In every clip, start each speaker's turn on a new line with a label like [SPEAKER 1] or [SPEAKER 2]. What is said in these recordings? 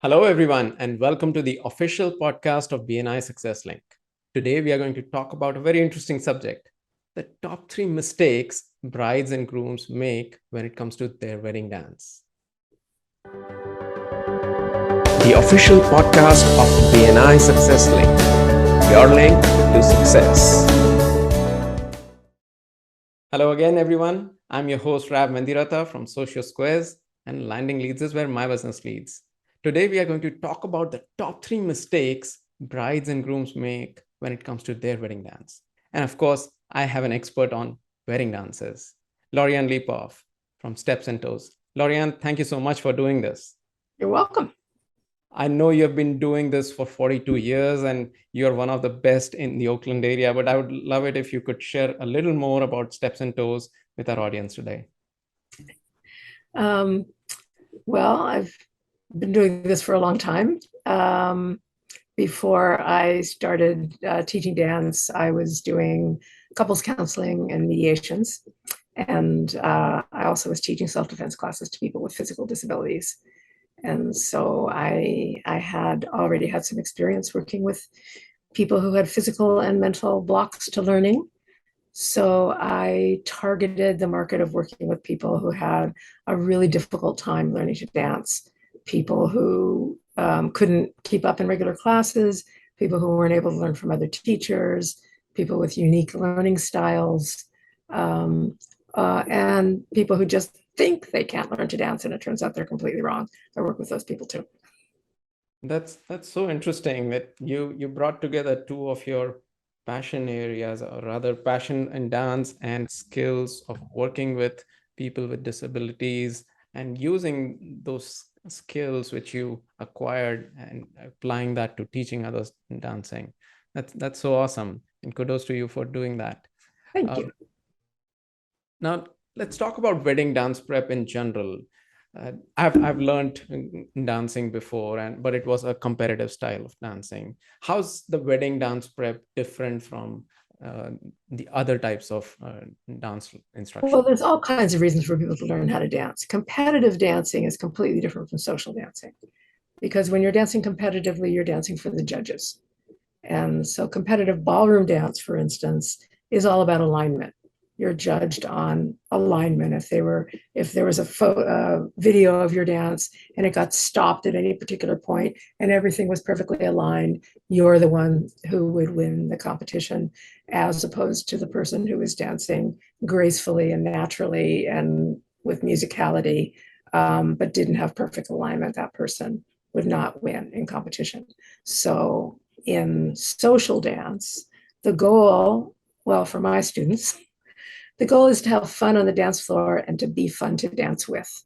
[SPEAKER 1] Hello, everyone, and welcome to the official podcast of BNI Success Link. Today, we are going to talk about a very interesting subject: the top 3 mistakes brides and grooms make when it comes to their wedding dance. The official podcast of BNI Success Link, your link to success. Hello again, everyone. I'm your host, Rav Mendiratha from Social Squares, and Landing Leads is where my business leads. Today, we are going to talk about the top 3 mistakes brides and grooms make when it comes to their wedding dance. And of course, I have an expert on wedding dances, LaurieAnn Lepoff from Steps and Toes. LaurieAnn, thank you so much for doing this.
[SPEAKER 2] You're welcome.
[SPEAKER 1] I know you've been doing this for 42 years and you're one of the best in the Oakland area, but I would love it if you could share a little more about Steps and Toes with our audience today.
[SPEAKER 2] Well, I've been doing this for a long time. Before I started teaching dance, I was doing couples counseling and mediations. And I also was teaching self-defense classes to people with physical disabilities. And so I had already had some experience working with people who had physical and mental blocks to learning. So I targeted the market of working with people who had a really difficult time learning to dance, people who couldn't keep up in regular classes, people who weren't able to learn from other teachers, people with unique learning styles, and people who just think they can't learn to dance and it turns out they're completely wrong. I work with those people too.
[SPEAKER 1] That's so interesting that you brought together two of your passion areas, or rather passion in dance and skills of working with people with disabilities and using those skills which you acquired and applying that to teaching others in dancing. That's so awesome, and kudos to you for doing that.
[SPEAKER 2] Thank you.
[SPEAKER 1] Now let's talk about wedding dance prep in general. I've learned dancing before, but it was a competitive style of dancing. How's the wedding dance prep different from the other types of dance instruction?
[SPEAKER 2] Well, there's all kinds of reasons for people to learn how to dance. Competitive dancing is completely different from social dancing because when you're dancing competitively, you're dancing for the judges. And so competitive ballroom dance, for instance, is all about alignment. You're judged on alignment. If there was a video of your dance and it got stopped at any particular point and everything was perfectly aligned, you're the one who would win the competition, as opposed to the person who is dancing gracefully and naturally and with musicality, but didn't have perfect alignment. That person would not win in competition. So in social dance, the goal, well, for my students, the goal is to have fun on the dance floor and to be fun to dance with.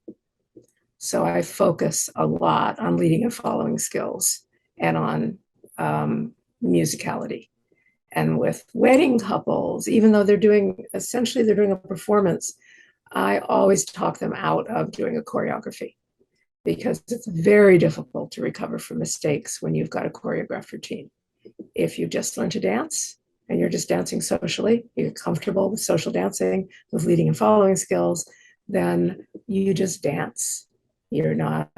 [SPEAKER 2] So I focus a lot on leading and following skills and on musicality. And with wedding couples, even though they're doing a performance, I always talk them out of doing a choreography because it's very difficult to recover from mistakes when you've got a choreographed routine. If you just learn to dance, and you're just dancing socially, you're comfortable with social dancing, with leading and following skills, then you just dance. You're not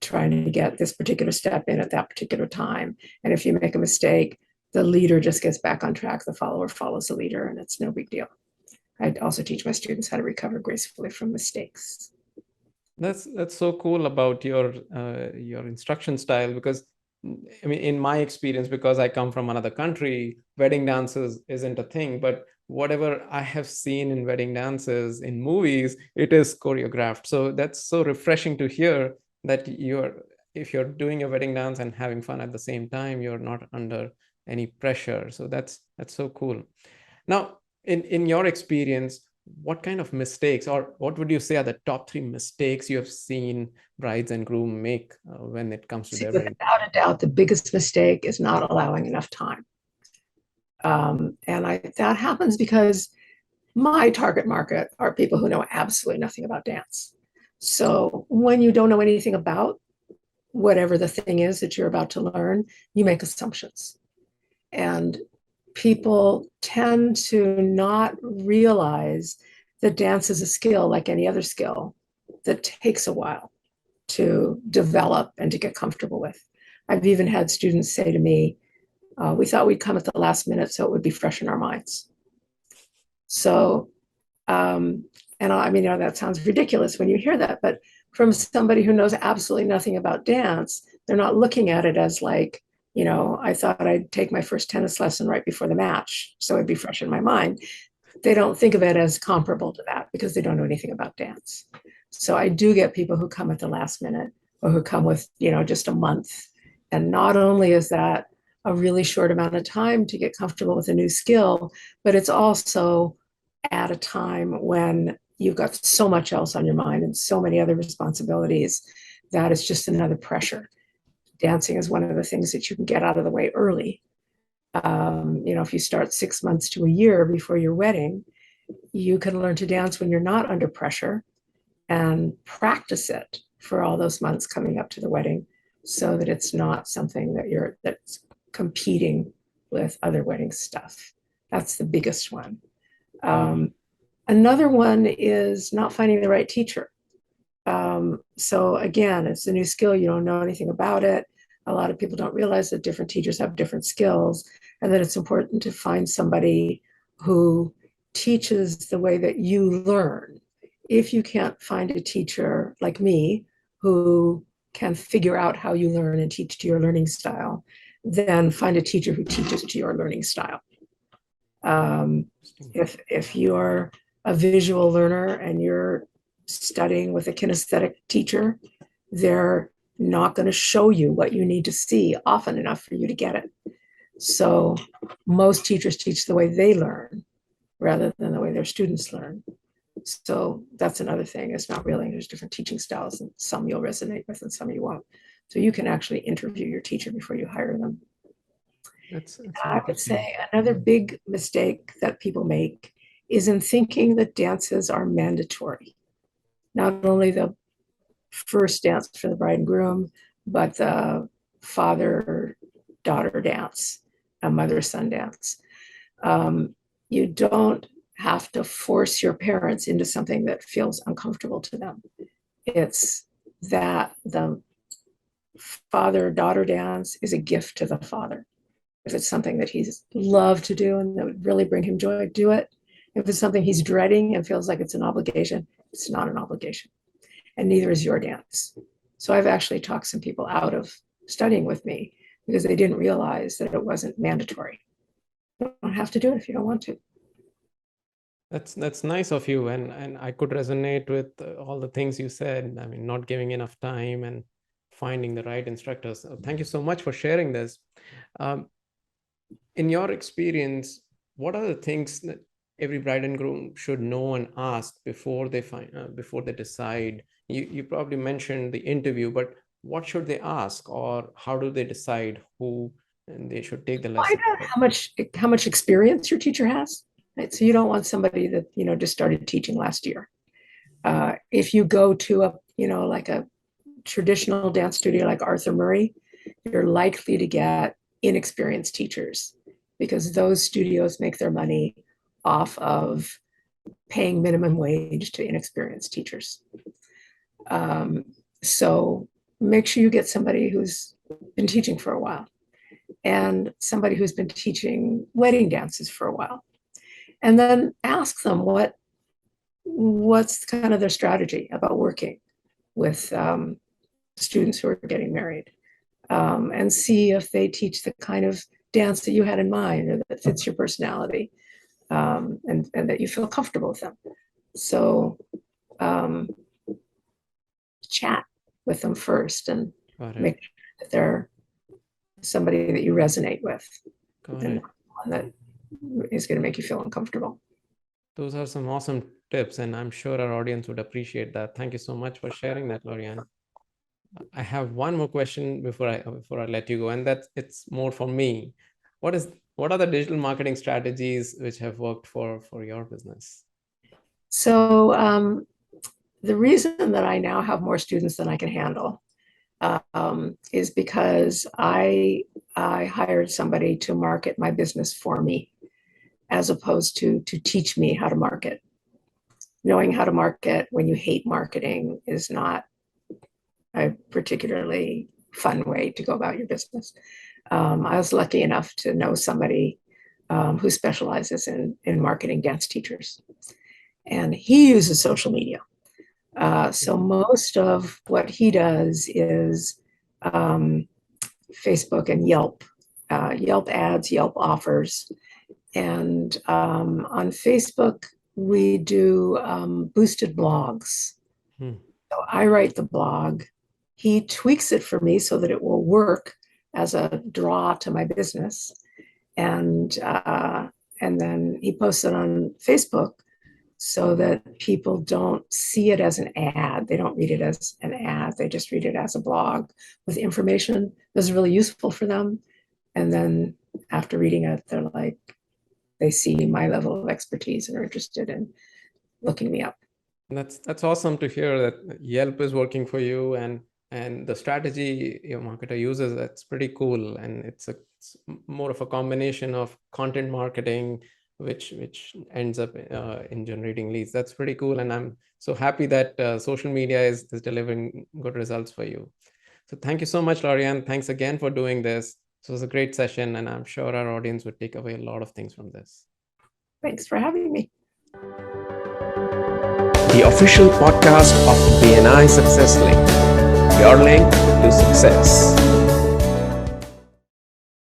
[SPEAKER 2] trying to get this particular step in at that particular time. And if you make a mistake, the leader just gets back on track, the follower follows the leader, and it's no big deal. I also teach my students how to recover gracefully from mistakes.
[SPEAKER 1] That's so cool about your instruction style, because I mean, in my experience, because I come from another country, wedding dances isn't a thing. But whatever I have seen in wedding dances in movies, it is choreographed. So that's so refreshing to hear that if you're doing a wedding dance and having fun at the same time, you're not under any pressure. So that's so cool. Now, in your experience, what kind of mistakes, or what would you say are the top 3 mistakes you have seen brides and groom make when it comes to their wedding?
[SPEAKER 2] Without a doubt, the biggest mistake is not allowing enough time. That happens because my target market are people who know absolutely nothing about dance. So when you don't know anything about whatever the thing is that you're about to learn, you make assumptions. And people tend to not realize that dance is a skill like any other skill that takes a while. to develop and to get comfortable with. I've even had students say to me, we thought we'd come at the last minute so it would be fresh in our minds. So, and I mean, that sounds ridiculous when you hear that, but from somebody who knows absolutely nothing about dance, they're not looking at it as like, I thought I'd take my first tennis lesson right before the match, so it'd be fresh in my mind. They don't think of it as comparable to that because they don't know anything about dance. So I do get people who come at the last minute or who come with, just a month. And not only is that a really short amount of time to get comfortable with a new skill, but it's also at a time when you've got so much else on your mind and so many other responsibilities that it's just another pressure. Dancing is one of the things that you can get out of the way early. If you start 6 months to a year before your wedding, you can learn to dance when you're not under pressure and practice it for all those months coming up to the wedding so that it's not something that's competing with other wedding stuff. That's the biggest one. Another one is not finding the right teacher. So again, it's a new skill. You don't know anything about it. A lot of people don't realize that different teachers have different skills and that it's important to find somebody who teaches the way that you learn. If you can't find a teacher like me who can figure out how you learn and teach to your learning style, then find a teacher who teaches to your learning style. If you're a visual learner and you're studying with a kinesthetic teacher, they're not going to show you what you need to see often enough for you to get it. So most teachers teach the way they learn rather than the way their students learn. So that's another thing. It's not really, there's different teaching styles and some you'll resonate with and some you won't. So you can actually interview your teacher before you hire them. I would say another big mistake that people make is in thinking that dances are mandatory. Not only the first dance for the bride and groom, but the father-daughter dance, a mother-son dance. You don't have to force your parents into something that feels uncomfortable to them. It's that the father-daughter dance is a gift to the father. If it's something that he's loved to do and that would really bring him joy, do it. If it's something he's dreading and feels like it's an obligation, it's not an obligation. And neither is your dance. So I've actually talked some people out of studying with me because they didn't realize that it wasn't mandatory. You don't have to do it if you don't want to.
[SPEAKER 1] That's nice of you, and I could resonate with all the things you said. I mean, not giving enough time and finding the right instructors. So thank you so much for sharing this. In your experience, what are the things that every bride and groom should know and ask before they decide? You probably mentioned the interview, but what should they ask, or how do they decide who and they should take the lesson?
[SPEAKER 2] Find out how much experience your teacher has. Right? So you don't want somebody that just started teaching last year. If you go to a traditional dance studio like Arthur Murray, you're likely to get inexperienced teachers because those studios make their money off of paying minimum wage to inexperienced teachers. So make sure you get somebody who's been teaching for a while and somebody who's been teaching wedding dances for a while. And then ask them what's kind of their strategy about working with students who are getting married, and see if they teach the kind of dance that you had in mind or that fits your personality, and that you feel comfortable with them. So chat with them first and make sure that they're somebody that you resonate with and one that is going to make you feel uncomfortable.
[SPEAKER 1] Those are some awesome tips, and I'm sure our audience would appreciate that. Thank you so much for sharing that, LaurieAnn. I have one more question before I let you go, and it's more for me. What are the digital marketing strategies which have worked for your business?
[SPEAKER 2] So the reason that I now have more students than I can handle is because I hired somebody to market my business for me, as opposed to teach me how to market. Knowing how to market when you hate marketing is not a particularly fun way to go about your business. I was lucky enough to know somebody who specializes in marketing dance teachers, and he uses social media. So most of what he does is Facebook and Yelp, Yelp ads, Yelp offers. And on Facebook, we do boosted blogs. So I write the blog. He tweaks it for me so that it will work as a draw to my business. And then he posts it on Facebook so that people don't see it as an ad. They don't read it as an ad. They just read it as a blog with information that's really useful for them. And then after reading it, they're like, they see my level of expertise and are interested in looking me up.
[SPEAKER 1] That's awesome to hear that Yelp is working for you, and the strategy your marketer uses, that's pretty cool. And it's more of a combination of content marketing, which ends up in generating leads. That's pretty cool. And I'm so happy that social media is delivering good results for you. So thank you so much, LaurieAnn. Thanks again for doing this. This was a great session, and I'm sure our audience would take away a lot of things from this.
[SPEAKER 2] Thanks for having me.
[SPEAKER 3] The official podcast of BNI Success Link. Your link to success.